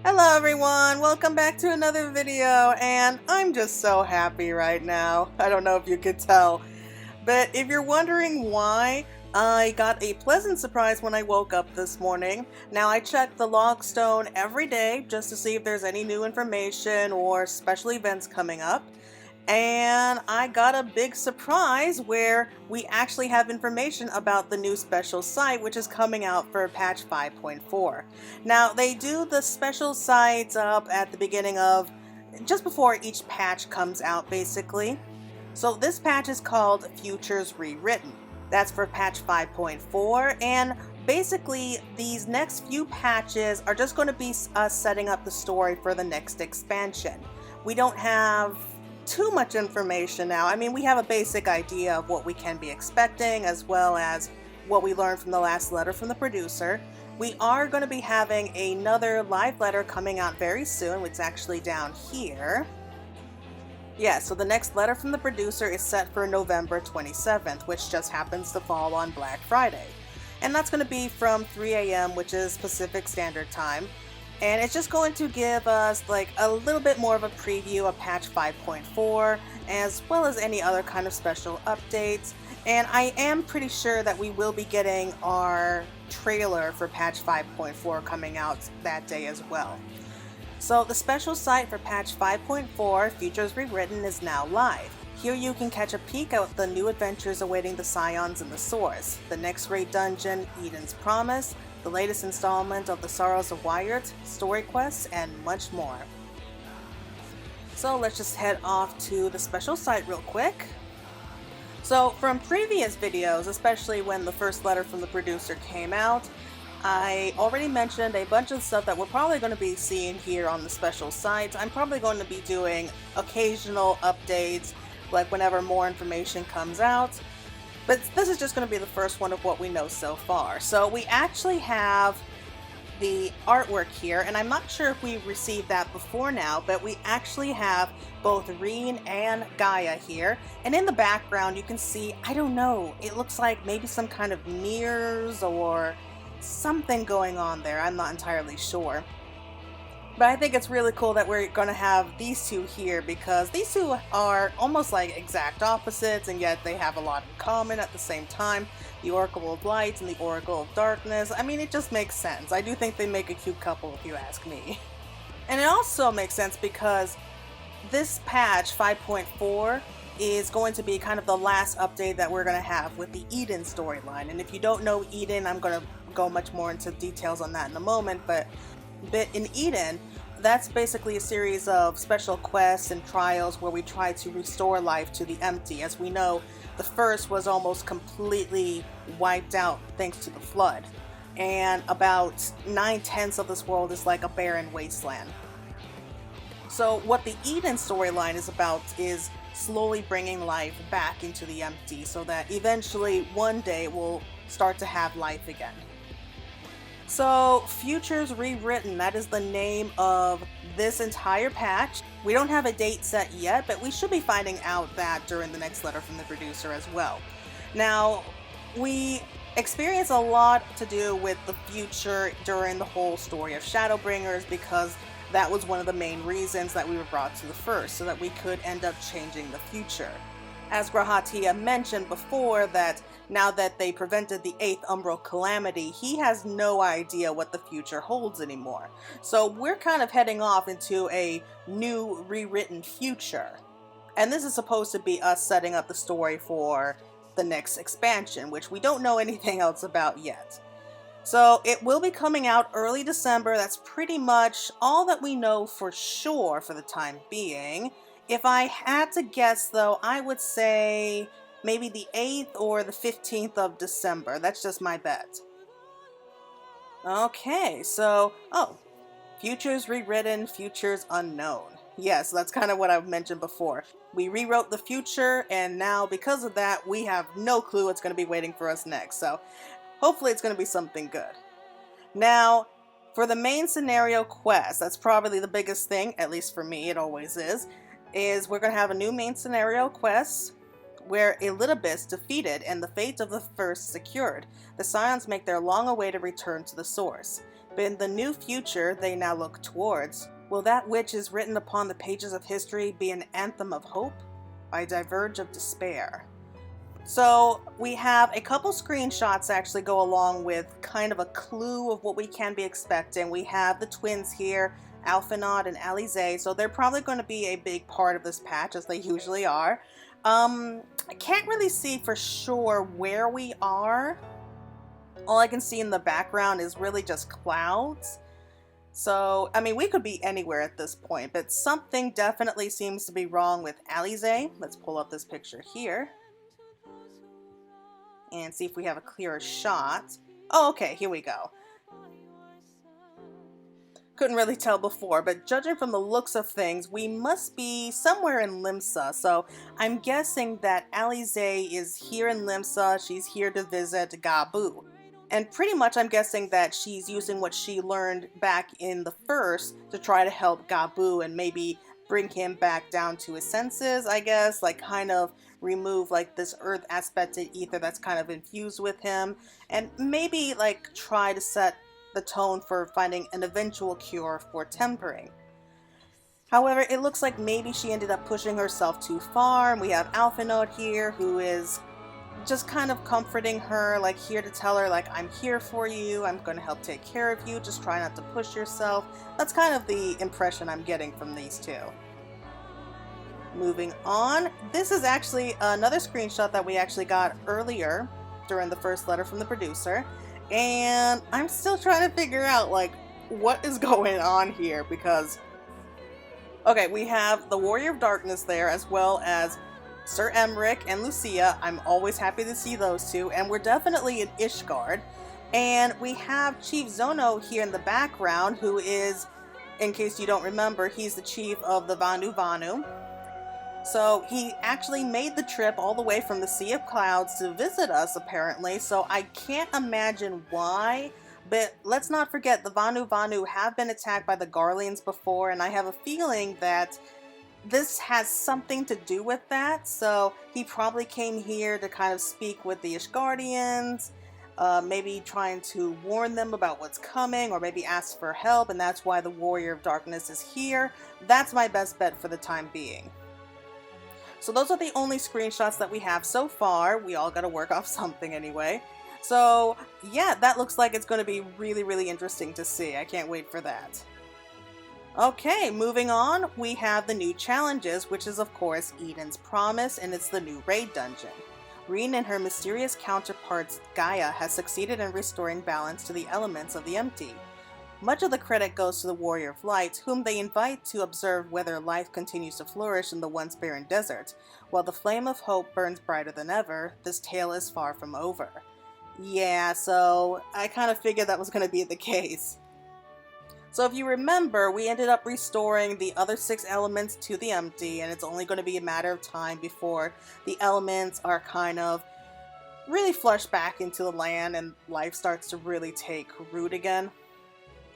Hello everyone, welcome back to another video, and I'm just so happy right now. I don't know if you could tell, but if you're wondering why, I got a pleasant surprise when I woke up this morning. Now I check the log stone every day just to see if there's any new information or special events coming up. And I got a big surprise where we actually have information about the new special site, which is coming out for patch 5.4. Now, they do the special sites up at the beginning of, just before each patch comes out, basically. So this patch is called Futures Rewritten. That's for patch 5.4, and basically these next few patches are just going to be us setting up the story for the next expansion. We don't have too much information now. I mean, we have a basic idea of what we can be expecting, as well as what we learned from the last letter from the producer. We are going to be having another live letter coming out very soon, which is actually down here. Yeah, so the next letter from the producer is set for November 27th, which just happens to fall on Black Friday. And that's going to be from 3 a.m., which is Pacific Standard Time. And it's just going to give us like a little bit more of a preview of patch 5.4, as well as any other kind of special updates. And I am pretty sure that we will be getting our trailer for patch 5.4 coming out that day as well. So the special site for patch 5.4, Futures Rewritten, is now live. Here you can catch a peek at the new adventures awaiting the Scions and the Source, the next raid dungeon, Eden's Promise, the latest installment of the Sorrows of Werlyt, story quests, and much more. So let's just head off to the special site real quick. So from previous videos, especially when the first letter from the producer came out, I already mentioned a bunch of stuff that we're probably going to be seeing here on the special site. I'm probably going to be doing occasional updates, like whenever more information comes out. But this is just going to be the first one of what we know so far. So we actually have the artwork here, and I'm not sure if we received that before now, but we actually have both Reen and Gaia here. And in the background you can see, I don't know, it looks like maybe some kind of mirrors or something going on there. I'm not entirely sure. But I think it's really cool that we're going to have these two here, because these two are almost like exact opposites, and yet they have a lot in common at the same time. The Oracle of Light and the Oracle of Darkness. I mean, it just makes sense. I do think they make a cute couple, if you ask me. And it also makes sense because this patch 5.4 is going to be kind of the last update that we're going to have with the Eden storyline. And if you don't know Eden, I'm going to go much more into details on that in a moment, but in Eden, that's basically a series of special quests and trials where we try to restore life to the empty. As we know, the first was almost completely wiped out thanks to the flood, and about 9/10 of this world is like a barren wasteland. So what the Eden storyline is about is slowly bringing life back into the empty, so that eventually one day we'll start to have life again. So, Futures Rewritten, that is the name of this entire patch. We don't have a date set yet, but we should be finding out that during the next letter from the producer as well. Now, we experience a lot to do with the future during the whole story of Shadowbringers, because that was one of the main reasons that we were brought to the first, so that we could end up changing the future. As Grahatia mentioned before, that now that they prevented the 8th Umbral Calamity, he has no idea what the future holds anymore. So we're kind of heading off into a new rewritten future. And this is supposed to be us setting up the story for the next expansion, which we don't know anything else about yet. So it will be coming out early December. That's pretty much all that we know for sure for the time being. If I had to guess, though, I would say maybe the 8th or the 15th of December. That's just my bet. Okay, so, Futures Rewritten, Futures Unknown. Yes, that's kind of what I've mentioned before. We rewrote the future, and now because of that, we have no clue what's going to be waiting for us next. So hopefully it's going to be something good. Now, for the main scenario quest, that's probably the biggest thing, at least for me, it always is we're going to have a new main scenario quest where Elidibus defeated and the fate of the first secured. The Scions make their long-awaited return to the Source. But in the new future they now look towards, will that which is written upon the pages of history be an anthem of hope? I diverge of despair. So we have a couple screenshots actually go along with kind of a clue of what we can be expecting. We have the twins here, Alphinaud and Alyzayn, so they're probably going to be a big part of this patch, as they usually are. I can't really see for sure where we are. All I can see in the background is really just clouds. So, I mean, we could be anywhere at this point, but something definitely seems to be wrong with Alyzayn. Let's pull up this picture here and see if we have a clearer shot. Oh, okay, here we go. Couldn't really tell before, but judging from the looks of things, we must be somewhere in Limsa. So I'm guessing that Alyzayn is here in Limsa. She's here to visit Gabu. And pretty much I'm guessing that she's using what she learned back in the first to try to help Gabu and maybe bring him back down to his senses, I guess. Like kind of remove like this earth aspected ether that's kind of infused with him. And maybe like try to set the tone for finding an eventual cure for tempering. However, it looks like maybe she ended up pushing herself too far. And we have Alphinaud here who is just kind of comforting her, like here to tell her like, I'm here for you, I'm going to help take care of you, just try not to push yourself. That's kind of the impression I'm getting from these two. Moving on, this is actually another screenshot that we actually got earlier during the first letter from the producer, and I'm still trying to figure out like what is going on here, because okay, we have the Warrior of Darkness there as well as Sir Emmerich and Lucia. I'm always happy to see those two, and we're definitely in Ishgard. And we have Chief Zono here in the background, who is, in case you don't remember, he's the chief of the Vanu Vanu. So he actually made the trip all the way from the Sea of Clouds to visit us, apparently. So I can't imagine why, but let's not forget the Vanu Vanu have been attacked by the Garleans before, and I have a feeling that this has something to do with that. So he probably came here to kind of speak with the Ishgardians, maybe trying to warn them about what's coming, or maybe ask for help, and that's why the Warrior of Darkness is here. That's my best bet for the time being. So those are the only screenshots that we have so far. We all got to work off something anyway. So yeah, that looks like it's going to be really, really interesting to see. I can't wait for that. Okay, moving on, we have the new challenges, which is of course Eden's Promise, and it's the new raid dungeon. Reen and her mysterious counterparts Gaia has succeeded in restoring balance to the elements of the empty. Much of the credit goes to the Warrior of Light, whom they invite to observe whether life continues to flourish in the once barren desert. While the flame of hope burns brighter than ever, this tale is far from over. Yeah, so I kind of figured that was going to be the case. So if you remember, we ended up restoring the other 6 elements to the empty, and it's only going to be a matter of time before the elements are kind of really flushed back into the land and life starts to really take root again.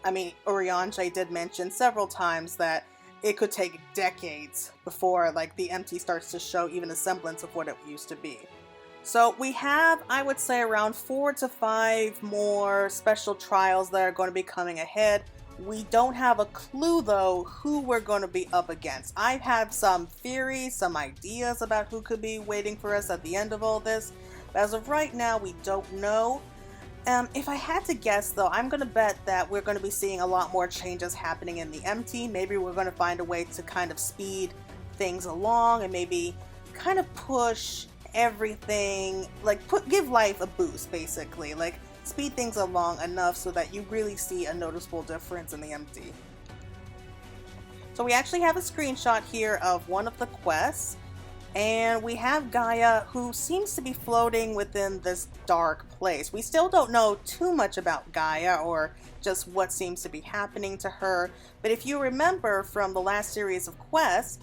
I mean, Orianche did mention several times that it could take decades before like the empty starts to show even a semblance of what it used to be. So we have, I would say, around 4 to 5 more special trials that are going to be coming ahead. We don't have a clue, though, who we're going to be up against. I have some theories, some ideas about who could be waiting for us at the end of all this. But as of right now, we don't know. If I had to guess, though, I'm going to bet that we're going to be seeing a lot more changes happening in the empty. Maybe we're going to find a way to kind of speed things along and maybe kind of push everything, like give life a boost, basically. Like, speed things along enough so that you really see a noticeable difference in the empty. So we actually have a screenshot here of one of the quests, and we have Gaia, who seems to be floating within this dark place. We still don't know too much about Gaia or just what seems to be happening to her, but if you remember from the last series of quests,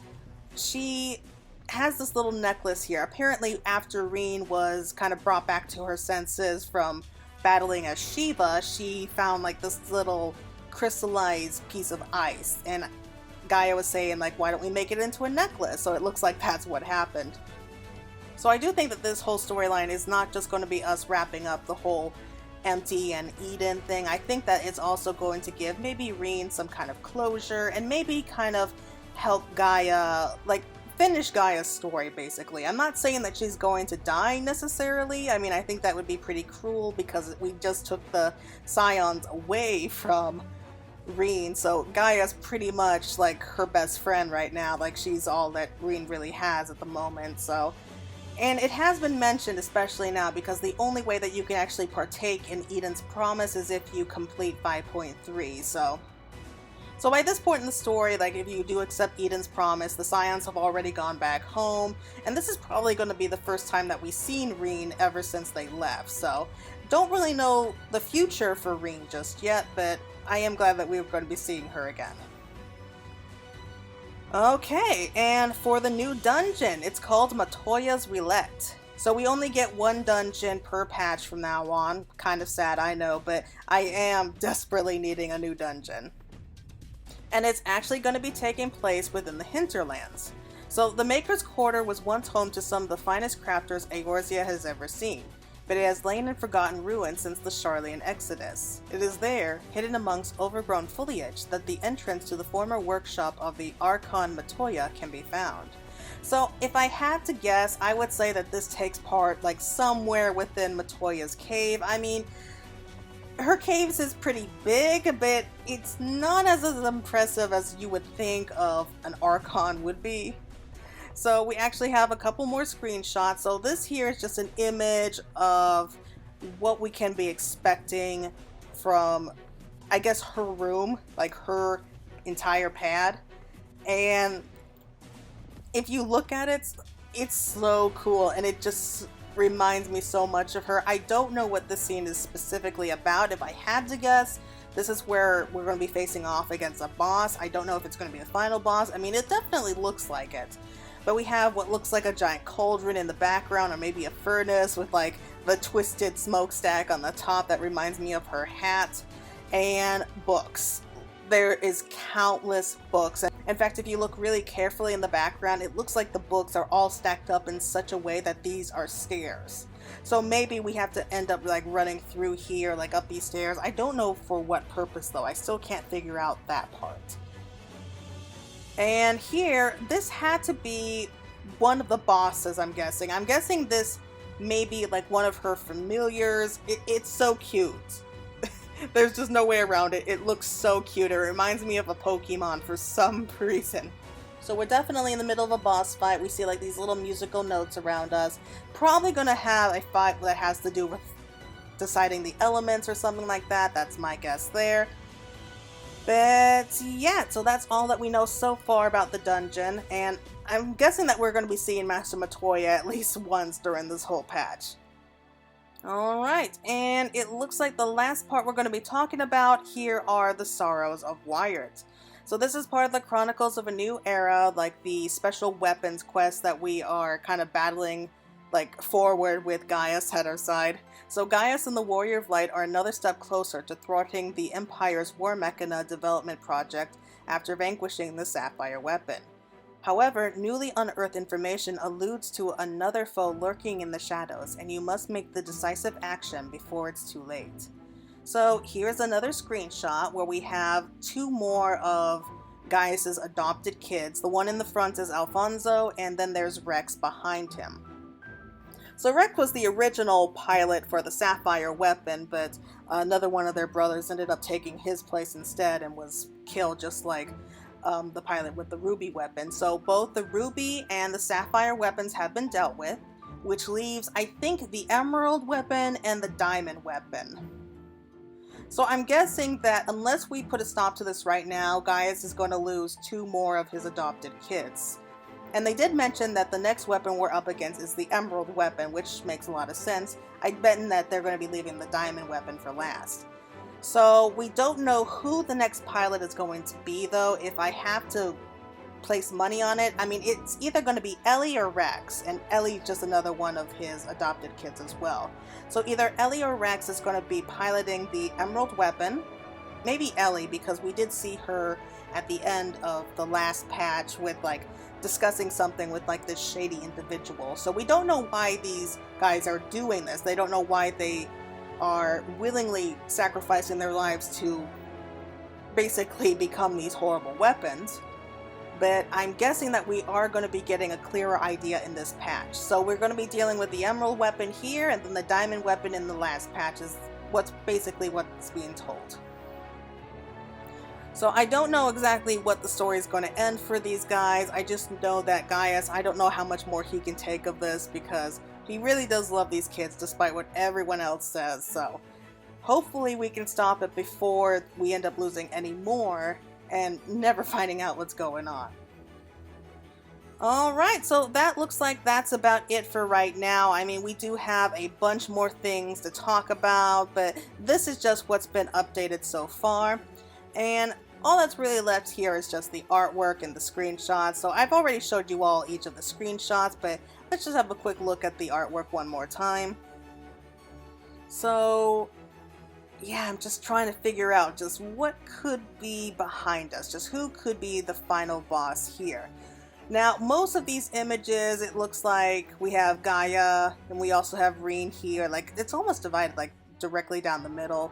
she has this little necklace here. Apparently after Reen was kind of brought back to her senses from battling as Shiva, she found like this little crystallized piece of ice, and Gaia was saying like, why don't we make it into a necklace? So it looks like that's what happened. So I do think that this whole storyline is not just going to be us wrapping up the whole Empty and Eden thing. I think that it's also going to give maybe Reen some kind of closure and maybe kind of help Gaia, like, finish Gaia's story, basically. I'm not saying that she's going to die necessarily. I mean, I think that would be pretty cruel because we just took the Scions away from Reen, so Gaia's pretty much like her best friend right now. Like, she's all that Reen really has at the moment. So, and it has been mentioned, especially now, because the only way that you can actually partake in Eden's promise is if you complete 5.3. So by this point in the story, like, if you do accept Eden's promise, the Scions have already gone back home, and this is probably going to be the first time that we've seen Reen ever since they left. So don't really know the future for Reen just yet, but I am glad that we're going to be seeing her again. Okay, and for the new dungeon, it's called Matoyas Roulette. So we only get one dungeon per patch from now on. Kind of sad, I know, but I am desperately needing a new dungeon. And it's actually going to be taking place within the hinterlands. So the Maker's Quarter was once home to some of the finest crafters Eorzea has ever seen, but it has lain in forgotten ruins since the Sharlayan Exodus. It is there, hidden amongst overgrown foliage, that the entrance to the former workshop of the Archon Matoya can be found. So if I had to guess, I would say that this takes part like somewhere within Matoya's cave. I mean, her caves is pretty big, but it's not as impressive as you would think of an Archon would be. So we actually have a couple more screenshots. So this here is just an image of what we can be expecting from, I guess, her room, like her entire pad. And if you look at it, it's so cool, and it just reminds me so much of her. I don't know what this scene is specifically about. If I had to guess, this is where we're going to be facing off against a boss. I don't know if it's going to be the final boss. I mean, it definitely looks like it. But we have what looks like a giant cauldron in the background, or maybe a furnace with like the twisted smokestack on the top that reminds me of her hat, and books. There is countless books. In fact, if you look really carefully in the background, it looks like the books are all stacked up in such a way that these are stairs. So maybe we have to end up like running through here, like up these stairs. I don't know for what purpose though. I still can't figure out that part. And here, this had to be one of the bosses, I'm guessing. I'm guessing this may be like one of her familiars. It's so cute. There's just no way around it. It looks so cute. It reminds me of a Pokemon for some reason. So we're definitely in the middle of a boss fight. We see like these little musical notes around us. Probably gonna have a fight that has to do with deciding the elements or something like that. That's my guess there. But yeah, so that's all that we know so far about the dungeon, and I'm guessing that we're going to be seeing Master Matoya at least once during this whole patch. Alright, and it looks like the last part we're going to be talking about here are the Sorrows of Werlyt. So this is part of the Chronicles of a New Era, like the special weapons quest that we are kind of battling like forward with Gaius at our side. So Gaius and the Warrior of Light are another step closer to thwarting the Empire's War Mechana development project after vanquishing the Sapphire weapon. However, newly unearthed information alludes to another foe lurking in the shadows, and you must make the decisive action before it's too late. So here's another screenshot where we have two more of Gaius's adopted kids. The one in the front is Alfonso, and then there's Rex behind him. So Rex was the original pilot for the Sapphire weapon, but another one of their brothers ended up taking his place instead and was killed, just like the pilot with the Ruby weapon. So both the Ruby and the Sapphire weapons have been dealt with, which leaves, I think, the Emerald weapon and the Diamond weapon. So I'm guessing that unless we put a stop to this right now, Gaius is going to lose two more of his adopted kids. And they did mention that the next weapon we're up against is the Emerald weapon, which makes a lot of sense. I bet that they're going to be leaving the Diamond weapon for last. So we don't know who the next pilot is going to be, though. If I have to place money on it, I mean, it's either going to be Ellie or Rex, and Ellie just another one of his adopted kids as well. So either Ellie or Rex is going to be piloting the Emerald weapon. Maybe Ellie, because we did see her at the end of the last patch with like discussing something with like this shady individual. So we don't know why these guys are doing this. They don't know why they are willingly sacrificing their lives to basically become these horrible weapons. But I'm guessing that we are going to be getting a clearer idea in this patch. So we're going to be dealing with the emerald weapon here, and then the diamond weapon in the last patch is what's being told. So I don't know exactly what the story is going to end for these guys. I just know that Gaius, I don't know how much more he can take of this, because he really does love these kids despite what everyone else says. So hopefully we can stop it before we end up losing any more and never finding out what's going on. Alright, so that looks like that's about it for right now. I mean, we do have a bunch more things to talk about, but this is just what's been updated so far. And all that's really left here is just the artwork and the screenshots. So I've already showed you all each of the screenshots, but let's just have a quick look at the artwork one more time. So yeah, I'm just trying to figure out just what could be behind us, just who could be the final boss here. Now, most of these images, it looks like we have Gaia, and we also have Reen here. Like, it's almost divided, like, directly down the middle.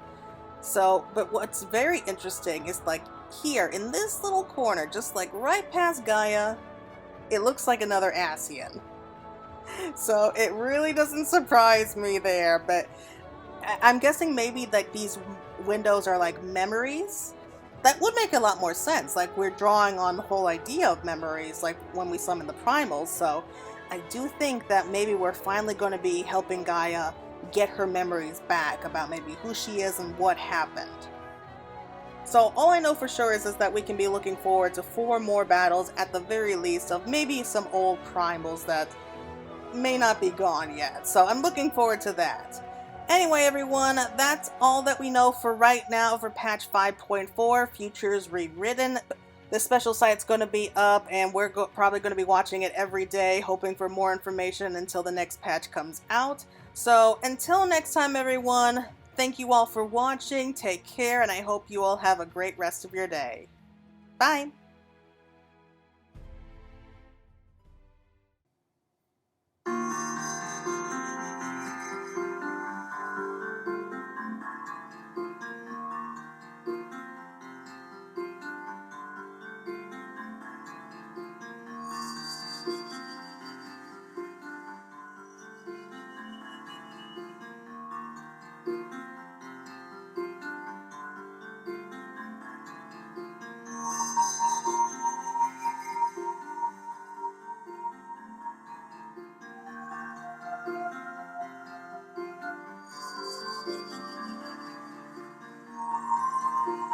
So, but what's very interesting is, like, here, in this little corner, just, like, right past Gaia, it looks like another Ascian. So, it really doesn't surprise me there, but I'm guessing maybe, like, these windows are, like, memories? That would make a lot more sense. Like, we're drawing on the whole idea of memories, like when we summon the primals, so I do think that maybe we're finally going to be helping Gaia get her memories back about maybe who she is and what happened. So all I know for sure is that we can be looking forward to 4 more battles at the very least of maybe some old primals that may not be gone yet. So I'm looking forward to that. Anyway, everyone, that's all that we know for right now for patch 5.4, Futures Rewritten. The special site's going to be up, and we're probably going to be watching it every day, hoping for more information until the next patch comes out. So, until next time, everyone, thank you all for watching, take care, and I hope you all have a great rest of your day. Bye!